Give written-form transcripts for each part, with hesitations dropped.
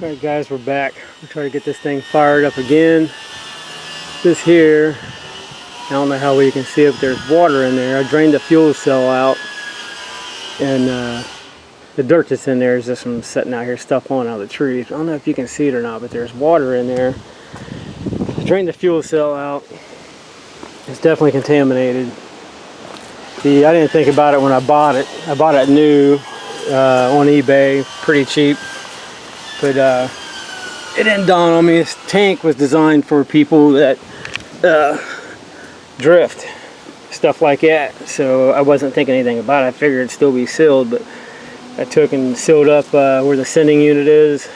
Alright guys, we're back. We're trying to get this thing fired up again. This here, I don't know how well you can see if there's water in there. I drained the fuel cell out, and the dirt that's in there is just from sitting out here, stuff falling out of the trees. I don't know if you can see it or not, but there's water in there. I drained the fuel cell out. It's definitely contaminated. I didn't think about it when I bought it. I bought it new on eBay, pretty cheap. But it didn't dawn on me. This tank was designed for people that drift, stuff like that. So I wasn't thinking anything about it. I figured it'd still be sealed, but I took and sealed up where the sending unit is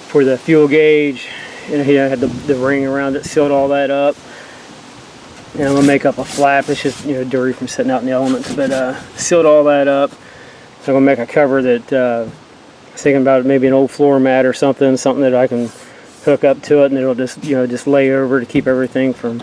for the fuel gauge. And here I had the ring around it, sealed all that up. And I'm gonna make up a flap. It's just, you know, dirty from sitting out in the elements, but sealed all that up. So I'm gonna make a cover that. I was thinking about maybe an old floor mat or something that I can hook up to it, and it'll just, you know, just lay over to keep everything from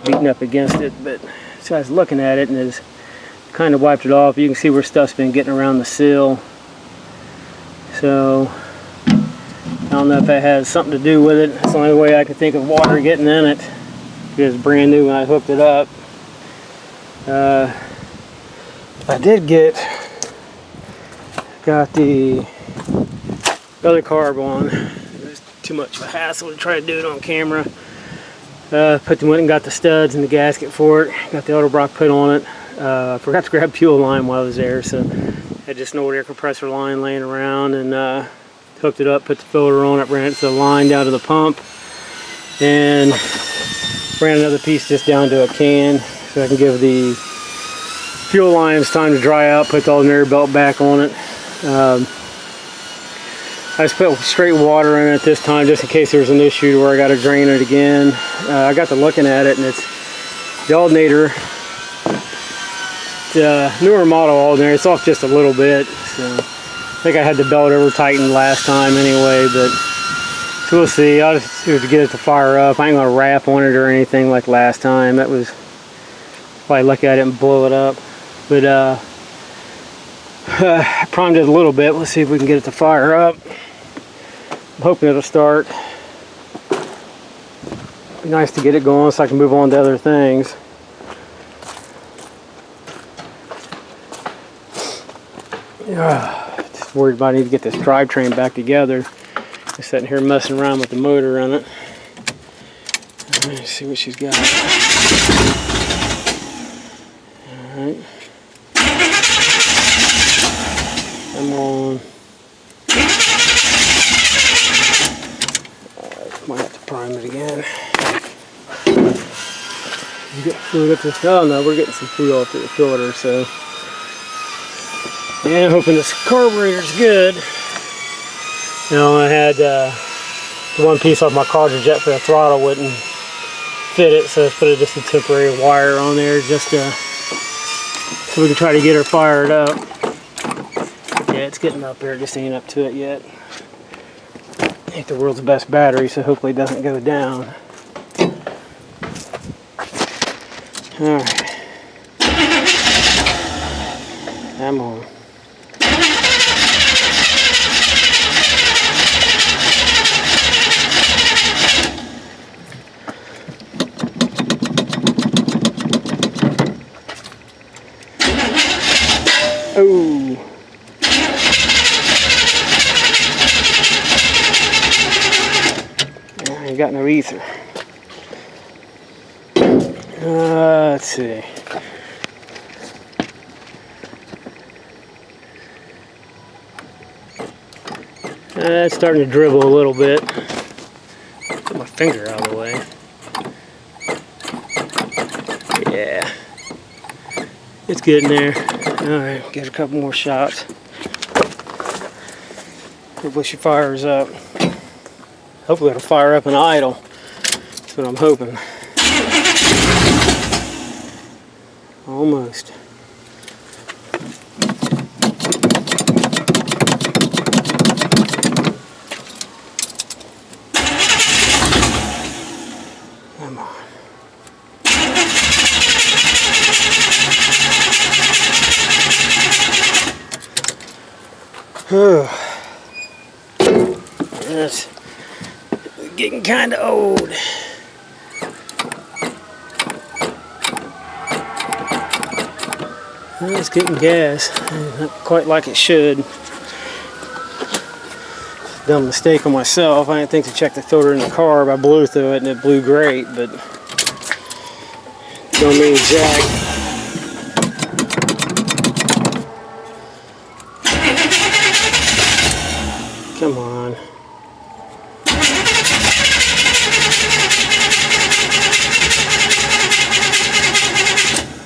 beating up against it. But so I was looking at it, and it's kind of wiped it off. You can see where stuff's been getting around the sill. So I don't know if that has something to do with it. That's the only way I could think of water getting in it. It was brand new when I hooked it up. I did got the other carb on. It was too much of a hassle to try to do it on camera. Went and got the studs and the gasket for it. Got the Edelbrock put on it. I forgot to grab fuel line while I was there, so I had just an old air compressor line laying around, and hooked it up, put the filter on it, ran it to the line down to the pump, and ran another piece just down to a can so I can give the fuel lines time to dry out, put the alternator belt back on it. I just put straight water in it this time just in case there's an issue where I got to drain it again. I got to looking at it, and it's the alternator, the newer model alternator. It's off just a little bit, so I think I had the belt over tightened last time anyway, but so we'll see. I'll just do it to get it to fire up. I ain't gonna wrap on it or anything like last time. That was probably lucky I didn't blow it up, but I primed it a little bit. Let's see if we can get it to fire up. I'm hoping it'll start. Be nice to get it going so I can move on to other things. Just worried about I need to get this drivetrain back together. Just sitting here messing around with the motor on it. Let's see what she's got. Alright. Come on. Might have to prime it again. You get fluid up this. Oh no, we're getting some fluid off to the filter, so. Yeah, I'm hoping this carburetor's good. You know, I had the one piece off my cartridge jet for the throttle wouldn't fit it, so I put just a temporary wire on there just so we can try to get her fired up. Yeah, it's getting up there, just ain't up to it yet. Ain't the world's best battery, so hopefully it doesn't go down. Alright. I'm on. Oh. I ain't got no ether. Let's see. It's starting to dribble a little bit. Put my finger out of the way. Yeah. It's getting there. Alright, get a couple more shots. Hopefully she fires up. Hopefully it'll fire up and idle. That's what I'm hoping. Almost. Come on. It's getting kind of old. It's getting gas, not quite like it should. Dumb mistake on myself. I didn't think to check the filter in the carb. I blew through it and it blew great, but don't mean jack. Come on.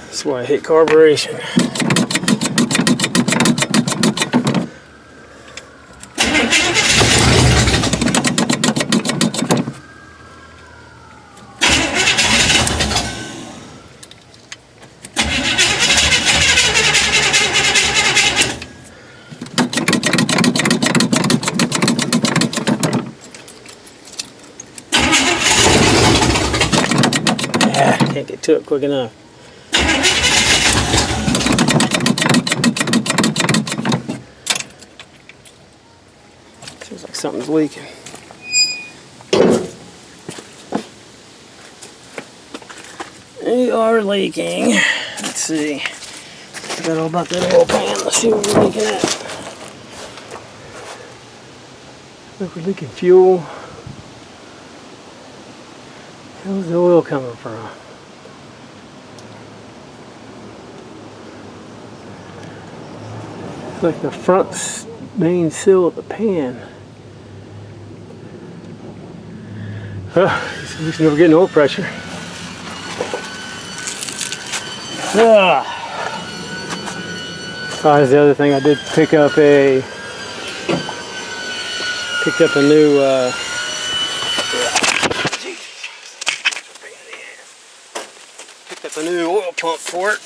That's why I hate carburation. Can't get to it quick enough. Seems like something's leaking. They are leaking. Let's see. Forgot all about that oil pan. Let's see what we're leaking at. Look, we're leaking fuel. Where's the oil coming from? It's like the front main seal of the pan. At least never getting oil pressure. Oh, that's the other thing. I did pick up a new picked up a new oil pump for it.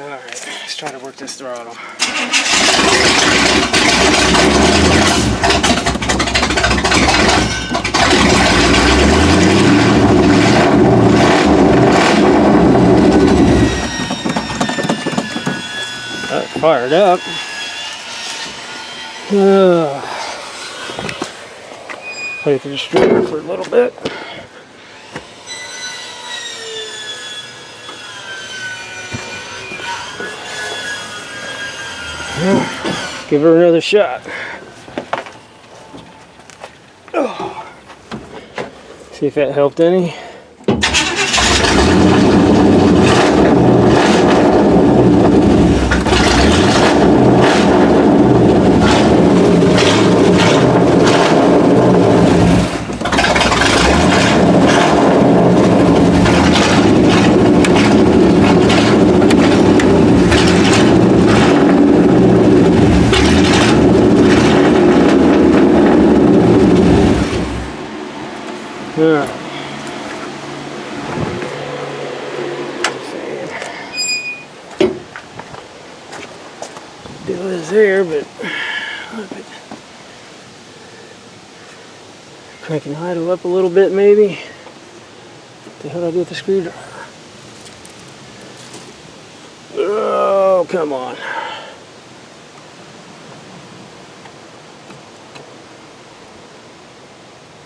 Alright, let's try to work this throttle. Fired up. Play through the distributor for a little bit. Give her another shot. See if that helped any. Alright. Deal is there, but cranking the idle up a little bit maybe. What the hell did I do with the screwdriver? Oh, come on.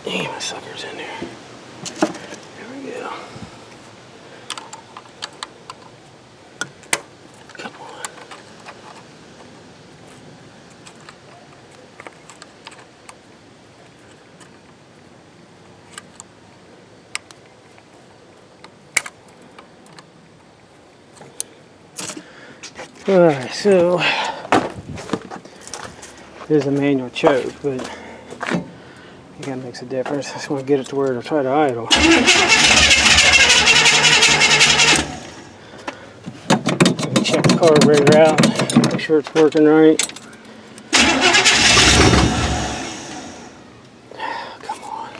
Damn, that sucker's in there. There we go. Come on. Alright, so there's a manual choke, but that makes a difference. I just want to get it to where it'll try to idle. Check the carburetor out, make sure it's working right. Come on.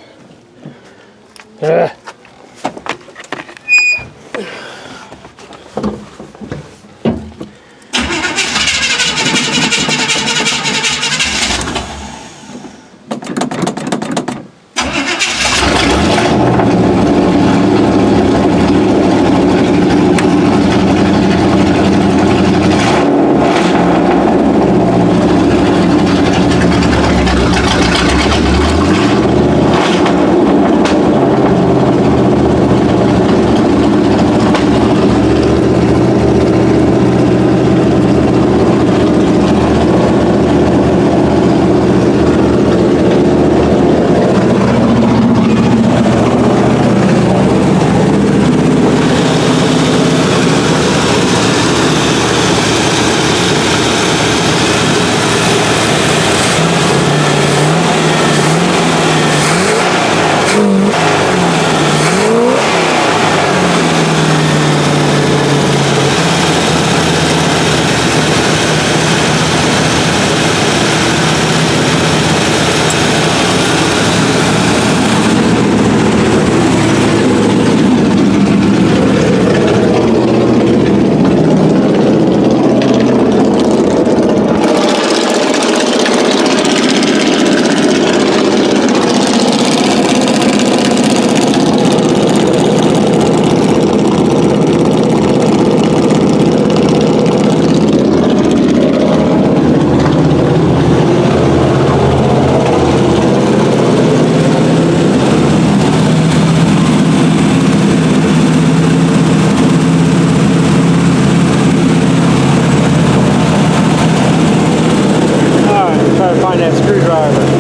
screwdriver.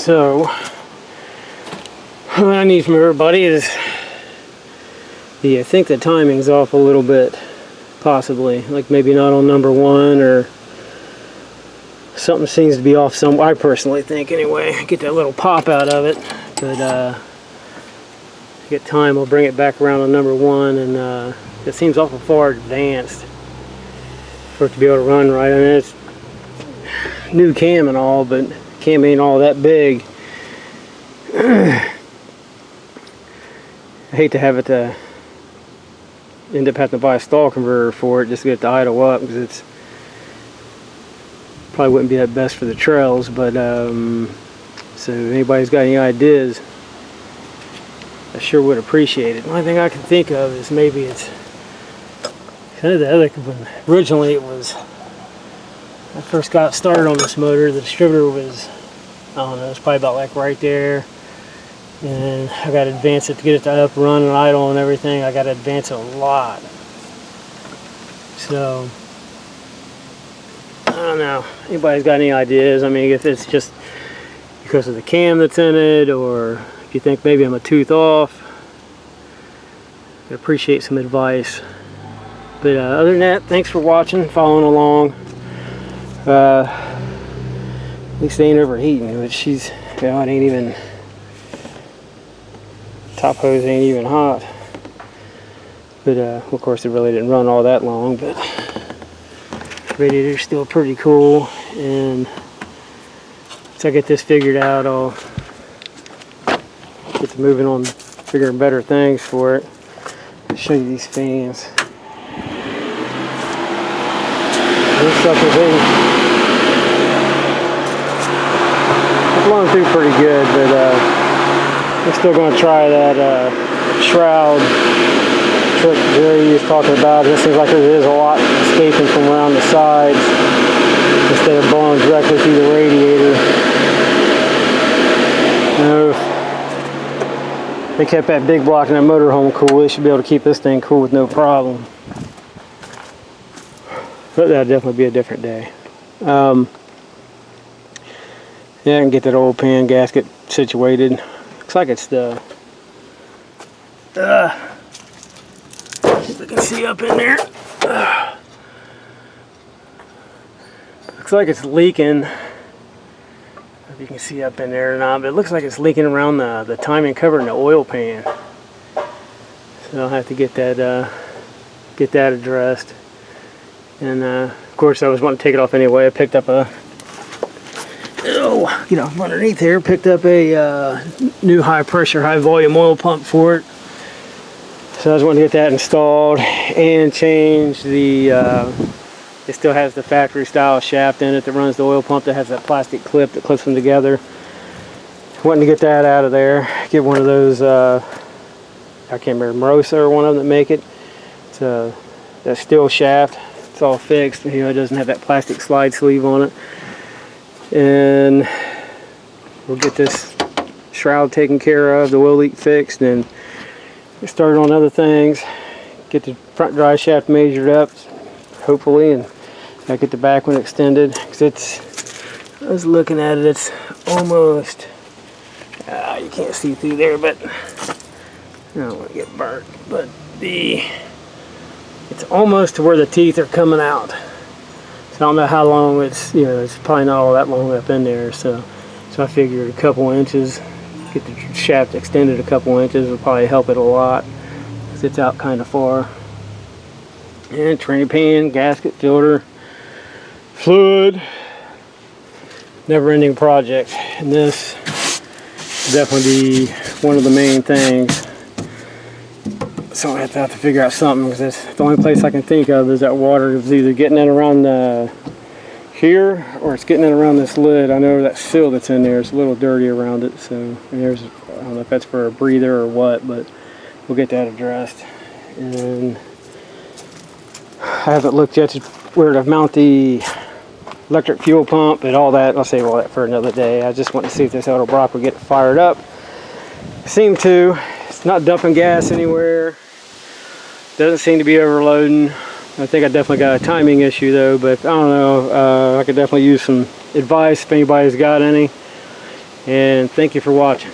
So, what I need from everybody is, I think the timing's off a little bit, possibly. Like maybe not on number 1, or something seems to be off some. I personally think, anyway. Get that little pop out of it, but get time, I'll bring it back around on number 1, and it seems awful far advanced for it to be able to run right. I mean, it's new cam and all, but cam ain't all that big. I hate to have it end up having to buy a stall converter for it just to get the idle up, because it's probably wouldn't be that best for the trails. But so if anybody's got any ideas, I sure would appreciate it. The only thing I can think of is maybe it's kind of the other one. Originally it was, I first got started on this motor, the distributor was, I don't know, it's probably about like right there, and I got to advance it to get it to up, run, and idle and everything. I got to advance it a lot. So I don't know. Anybody's got any ideas? I mean, if it's just because of the cam that's in it, or if you think maybe I'm a tooth off, I'd appreciate some advice. But other than that, thanks for watching, following along. At least they ain't overheating, but she's, it ain't even, top hose ain't even hot. But of course it really didn't run all that long, but radiator's still pretty cool. And once I get this figured out, I'll get to moving on, figuring better things for it. I'll show you these fans. This sucker's blown through pretty good, but I'm still going to try that shroud trick Jerry was talking about. It seems like there is a lot escaping from around the sides instead of blowing directly through the radiator. If they kept that big block in that motorhome cool, they should be able to keep this thing cool with no problem. But that'll definitely be a different day. Yeah, I can get that old pan gasket situated. Looks like it's the, if you can see up in there. Looks like it's leaking. if you can see up in there or not, but it looks like it's leaking around the timing cover in the oil pan. So I'll have to get that addressed. And of course I was wanting to take it off anyway. I picked up a, get off underneath here, picked up a new high pressure, high volume oil pump for it. So I was wanting to get that installed and change the, it still has the factory style shaft in it that runs the oil pump that has that plastic clip that clips them together. Wanting to get that out of there, get one of those, I can't remember, Morosa or one of them that make it. It's that steel shaft. It's all fixed. You know, it doesn't have that plastic slide sleeve on it. And we'll get this shroud taken care of, the oil leak fixed, and get started on other things. Get the front drive shaft measured up, hopefully, and I'll get the back one extended. Cause it's, I was looking at it, it's almost, you can't see through there, but I don't want to get burnt. But it's almost to where the teeth are coming out. So I don't know how long it's, you know, it's probably not all that long up in there. So I figured a couple inches, get the shaft extended a couple inches will probably help it a lot, because it's out kind of far. And training pan, gasket, filter, fluid, never-ending project. And this will definitely be one of the main things. So I have to figure out something, because it's the only place I can think of is that water is either getting it around here, or it's getting it around this lid. I know that seal that's in there is a little dirty around it, so there's, I don't know if that's for a breather or what, but we'll get that addressed. And I haven't looked yet to where to mount the electric fuel pump and all that. I'll save all that for another day. I just want to see if this Edelbrock will get fired up. Seem to. It's not dumping gas anywhere. Doesn't seem to be overloading. I think I definitely got a timing issue though, but I don't know. I could definitely use some advice if anybody's got any. And thank you for watching.